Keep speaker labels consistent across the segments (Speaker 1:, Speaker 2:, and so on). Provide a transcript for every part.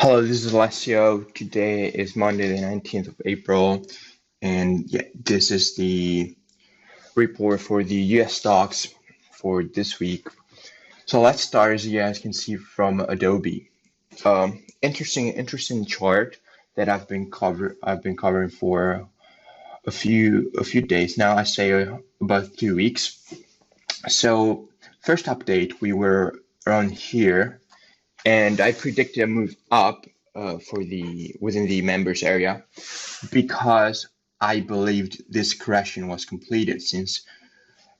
Speaker 1: Hello, this is Alessio. Today is Monday, the 19th of April, and yeah, this is the report for the US stocks for this week. So let's start, as you guys can see, from Adobe. Interesting chart that I've been covering for a few days now. I say about 2 weeks. So first update, we were around here, and I predicted a move up for the within the members area because I believed this correction was completed, since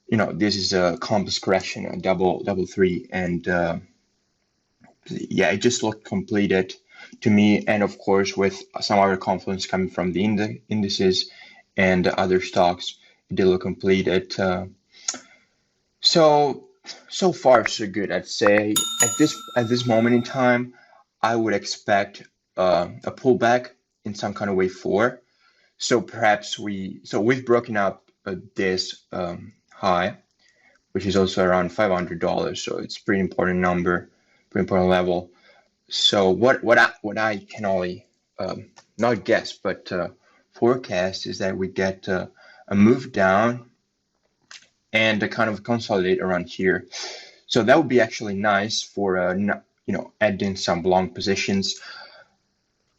Speaker 1: this is a compass correction, a double three, and yeah, it just looked completed to me. And of course, with some other confluence coming from the indices and other stocks, it did look completed. So far so good, I'd say. At this moment in time, I would expect a pullback in some kind of wave four. So perhaps we've broken up this high, which is also around $500. So it's pretty important number, pretty important level. So what I can only not guess but forecast is that we get a move down and a kind of consolidate around here. So that would be actually nice for adding some long positions.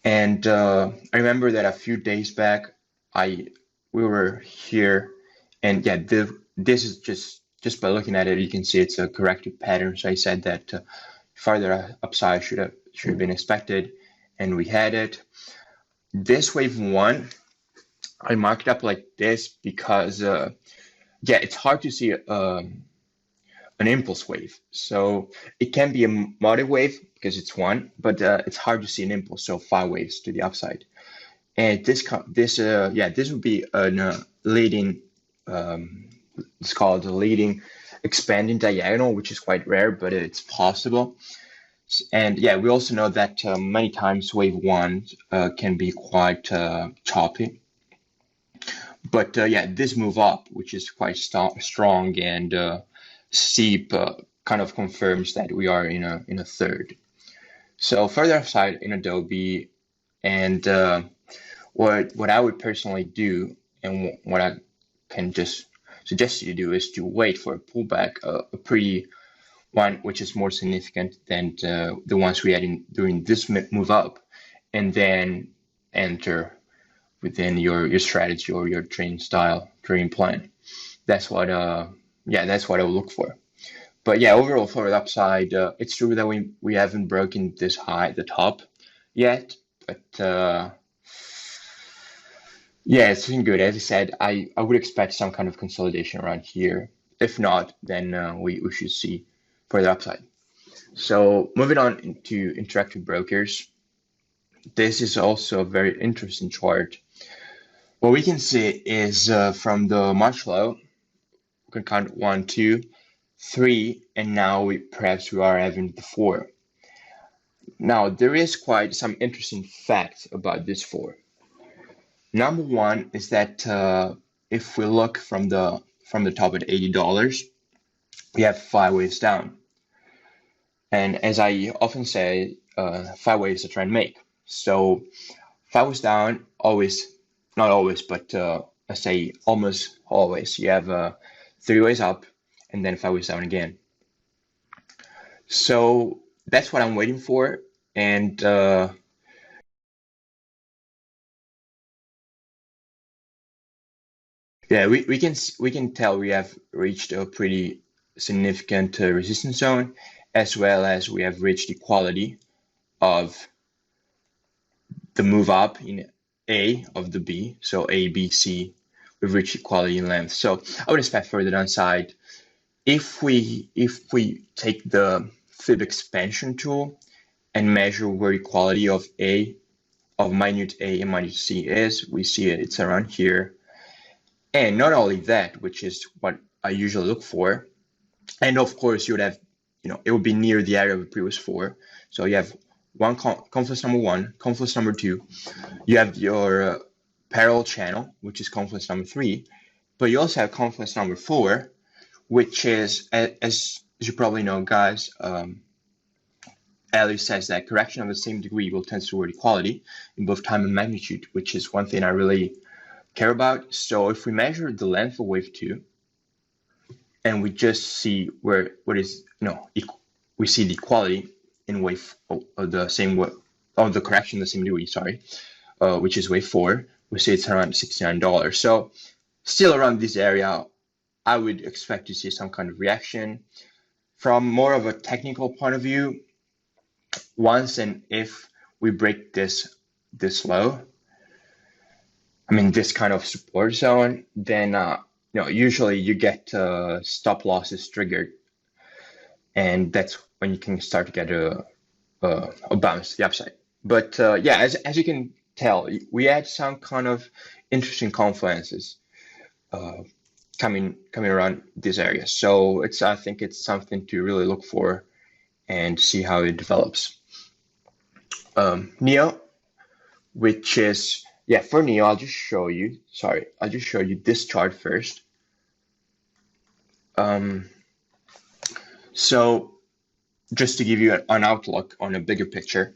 Speaker 1: And I remember that a few days back, we were here, and yeah, this is just by looking at it, you can see it's a corrective pattern. So I said that further upside should have been expected, and we had it. This wave one, I marked up like this because yeah, it's hard to see an impulse wave. So it can be a moderate wave because it's one, but it's hard to see an impulse. So 5 waves to the upside, and this would be a leading. It's called a leading expanding diagonal, which is quite rare, but it's possible. And yeah, we also know that many times wave one can be quite choppy. But yeah, this move up, which is quite strong and steep, kind of confirms that we are in a third. So further upside in Adobe, and what I would personally do, and what I can just suggest you do, is to wait for a pullback, a pretty one which is more significant than the ones we had during this move up, and then enter within your strategy or your trading plan. That's what that's what I would look for. But yeah, overall for the upside, it's true that we haven't broken this high at the top yet, but yeah, it's been good. As I said, I would expect some kind of consolidation around here. If not, then we should see further upside. So moving on into interactive brokers, this is also a very interesting chart. What we can see is from the March low, we can count 1, 2, 3, and now perhaps we are having the 4. Now there is quite some interesting facts about this 4. Number one is that if we look from the top at $80, we have 5 waves down. And as I often say, 5 waves are trying to make. So 5 waves down, always, not always, but I say almost always, you have 3 waves up and then 5 waves down again. So that's what I'm waiting for. And yeah, we can tell we have reached a pretty significant resistance zone, as well as we have reached equality of the move up in A of the B. So A, B, C, we've reached equality in length. So I would expect further downside. If we take the fib expansion tool and measure where equality of A, of minute A and minute C is, we see it's around here. And not only that, which is what I usually look for, and of course you would have, it would be near the area of the previous 4. So you have confluence number 1, confluence number 2. You have your parallel channel, which is confluence number 3, but you also have confluence number 4, which is, as you probably know, guys, Elliott says that correction of the same degree will tend toward equality in both time and magnitude, which is one thing I really care about. So if we measure the length of wave 2, and we just see we see the equality in wave of the same of the correction the same degree, sorry, which is wave 4. We see it's around $69. So still around this area, I would expect to see some kind of reaction. From more of a technical point of view, once and if we break this low, I mean this kind of support zone, then usually you get stop losses triggered, and that's when you can start to get a bounce to the upside. But yeah, as you can tell, we had some kind of interesting confluences coming around this area. So I think it's something to really look for and see how it develops. Nio, which is, yeah, for Nio, I'll just show you this chart first. So just to give you an outlook on a bigger picture.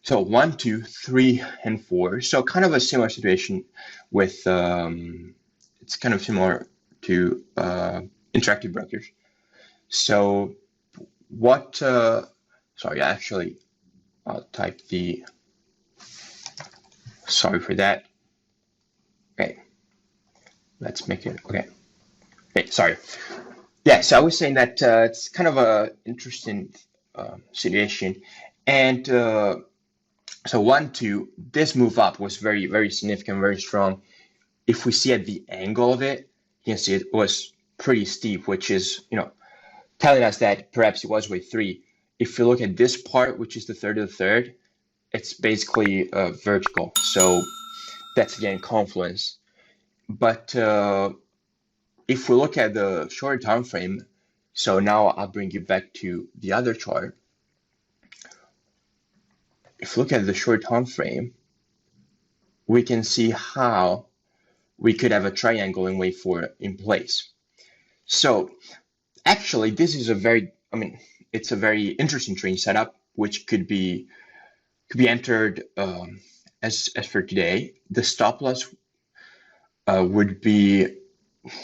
Speaker 1: So 1, 2, 3, and 4. So kind of a similar situation with, it's kind of similar to interactive brokers. So what, sorry, actually, I'll type sorry for that. Okay, let's make it, okay. Okay, sorry. Yeah, so I was saying that it's kind of a interesting situation. And so 1, 2, this move up was very, very significant, very strong. If we see at the angle of it, you can see it was pretty steep, which is, telling us that perhaps it was wave 3. If you look at this part, which is the third of the third, it's basically vertical. So that's again confluence. But if we look at the shorter time frame, so now I'll bring you back to the other chart. If we look at the short time frame, we can see how we could have a triangle in wave 4 in place. So actually, this is it's a very interesting trading setup, which could be entered as for today. The stop loss would be,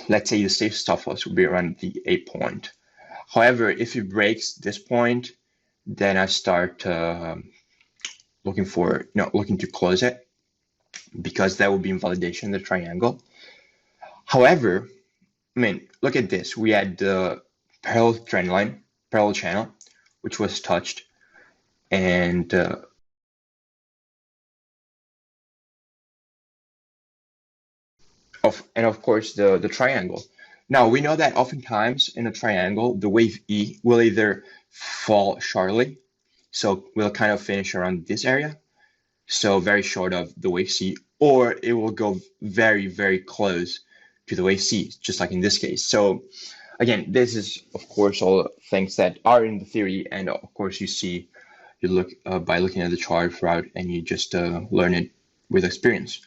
Speaker 1: let's say the safe stop loss would be around the 8 point. However, if it breaks this point, then I start looking to close it, because that would be invalidation of the triangle. However, look at this. We had the parallel trend line, parallel channel, which was touched, and of course the triangle. Now we know that oftentimes in a triangle, the wave E will either fall sharply, so we'll kind of finish around this area, so very short of the wave C, or it will go very, very close to the wave C, just like in this case. So again, this is of course all things that are in the theory, and of course you look by looking at the chart throughout, and you just learn it with experience.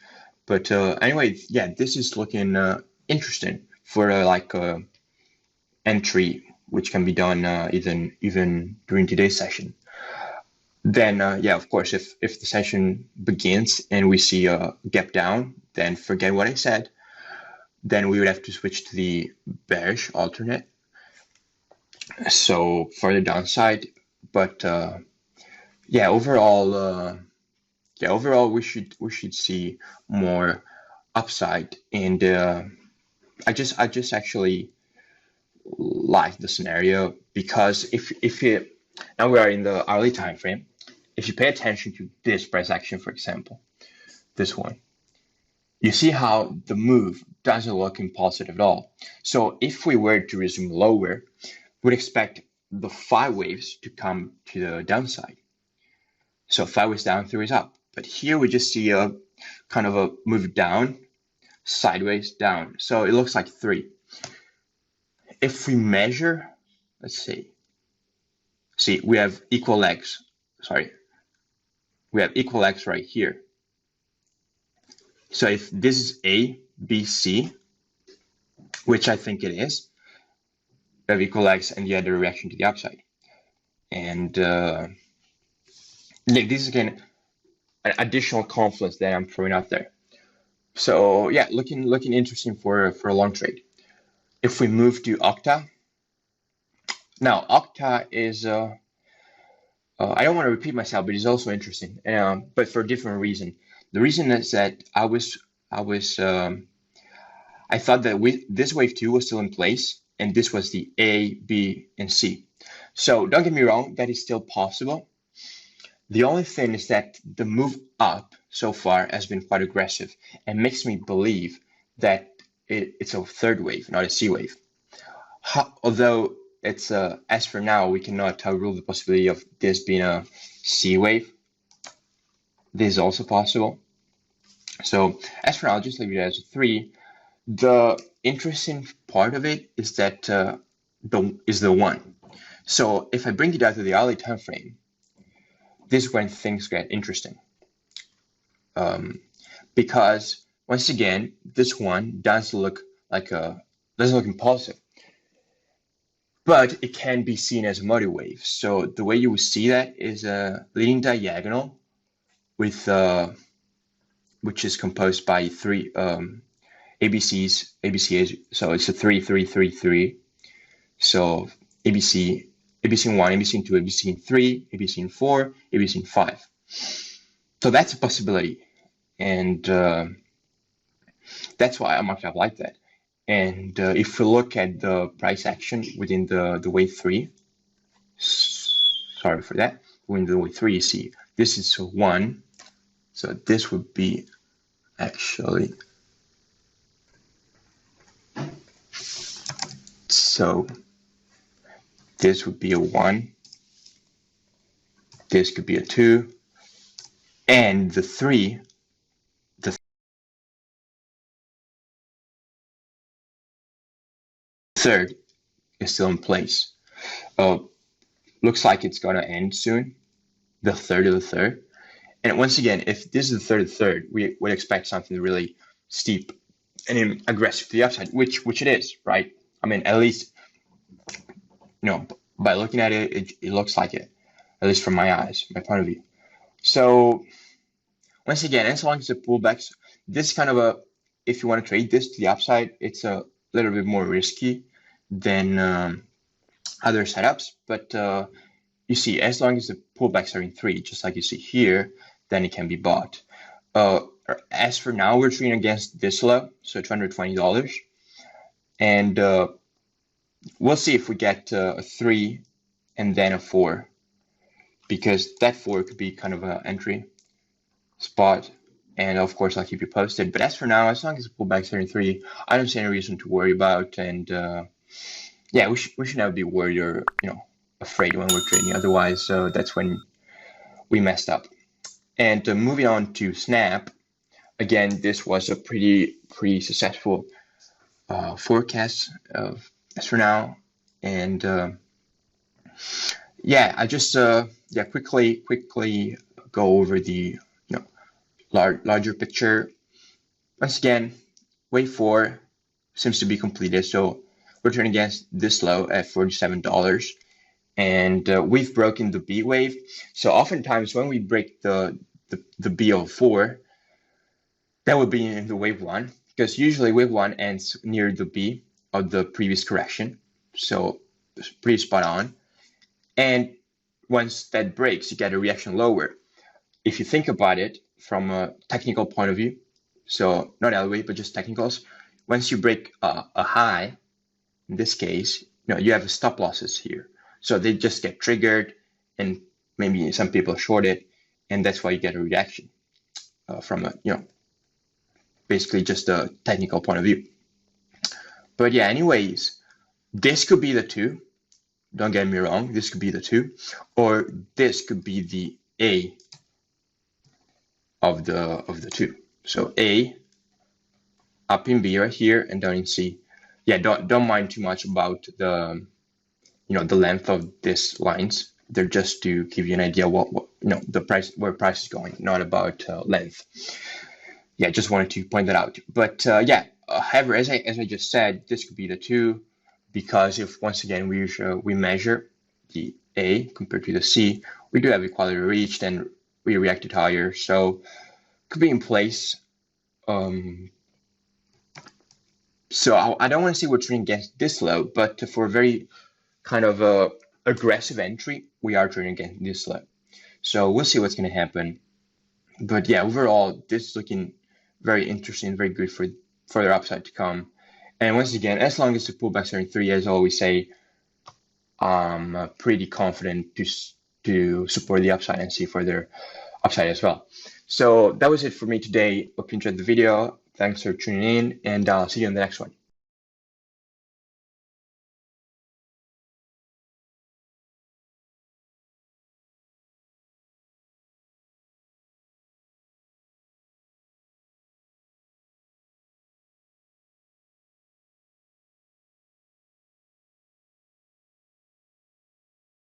Speaker 1: But anyway, yeah, this is looking interesting for entry, which can be done even during today's session. Then yeah, of course, if the session begins and we see a gap down, then forget what I said. Then we would have to switch to the bearish alternate, so further downside. But yeah, overall we should see more upside. And I just actually like the scenario, because if you, now we are in the hourly time frame, if you pay attention to this price action, for example, this one, you see how the move doesn't look impulsive at all. So if we were to resume lower, we'd expect the 5 waves to come to the downside. So 5 waves down, 3 waves up. But here we just see a kind of a move down, sideways down. So it looks like 3. If we measure, let's see, we have equal legs. Sorry, we have equal legs right here. So if this is A, B, C, which I think it is, we have equal legs and the other reaction to the upside. And Yeah, this is again an additional confluence that I'm throwing out there. So yeah, looking interesting for a long trade. If we move to Octa, now Octa is I don't want to repeat myself, but it's also interesting, but for a different reason. The reason is that I thought that this wave 2 was still in place, and this was the A, B, and C. So don't get me wrong, that is still possible. The only thing is that the move up so far has been quite aggressive and makes me believe that it's a third wave, not a C wave. Although it's as for now, we cannot rule the possibility of this being a C wave. This is also possible. So as for now, I'll just leave it as a 3. The interesting part of it is that the 1. So if I bring it out to the hourly time frame, this is when things get interesting. Because once again, this one doesn't look impulsive, but it can be seen as a multi wave. So the way you would see that is a leading diagonal with which is composed by 3 ABCs. So it's a 3, 3, 3, 3. So ABC 1, ABC 2, ABC 3, ABC 4, ABC 5. So that's a possibility, and that's why I marked up like that. And if we look at the price action within the wave 3, sorry for that, within the wave 3, you see this is 1. So this would be actually, so this would be a 1. This could be a 2. And the 3, the third is still in place. Looks like it's going to end soon, the third of the third. And once again, if this is the third of the third, we would expect something really steep and aggressive to the upside, which it is, right? I mean, at least, by looking at it, it looks like it, at least from my eyes, my point of view. So once again, as long as the pullbacks, this kind of if you want to trade this to the upside, it's a little bit more risky than other setups. But you see, as long as the pullbacks are in 3, just like you see here, then it can be bought. As for now, we're trading against this low, so $220. And we'll see if we get a 3 and then a 4, because that 4 could be kind of an entry spot. And of course, I'll keep you posted. But as for now, as long as the pullback's are in 3, I don't see any reason to worry about. And yeah, we should never be worried or afraid when we're trading. Otherwise, that's when we messed up. And moving on to Snap, again, this was a pretty successful forecast as for now. And yeah, I just quickly go over the larger picture. Once again, wave 4 seems to be completed, so we're trading against this low at $47. And we've broken the B wave. So oftentimes when we break the B of 4, that would be in the wave 1, because usually wave 1 ends near the B of the previous correction. So it's pretty spot on. And once that breaks, you get a reaction lower. If you think about it from a technical point of view, so not elevate, but just technicals, once you break a high, in this case, you have stop losses here. So they just get triggered, and maybe some people short it, and that's why you get a reaction from a, basically just a technical point of view. But yeah, anyways, this could be the 2. Don't get me wrong, this could be the 2, or this could be the A of the 2. So A up in B right here, and down in C. Yeah, don't mind too much about the the length of these lines. They're just to give you an idea what the price, where price is going, not about length. Yeah, just wanted to point that out. But yeah, however, as I just said, this could be the 2, because if once again we measure the A compared to the C, we do have equality reached, and we reacted higher, so could be in place. So I don't want to say we're trading against this low, but for a very kind of aggressive entry, we are trading against this low. So we'll see what's going to happen. But yeah, overall, this is looking very interesting, very good for further upside to come. And once again, as long as the pullbacks are in 3, as I always say, I'm pretty confident to support the upside and see further upside as well. So that was it for me today. Hope you enjoyed the video. Thanks for tuning in, and I'll see you in the next one.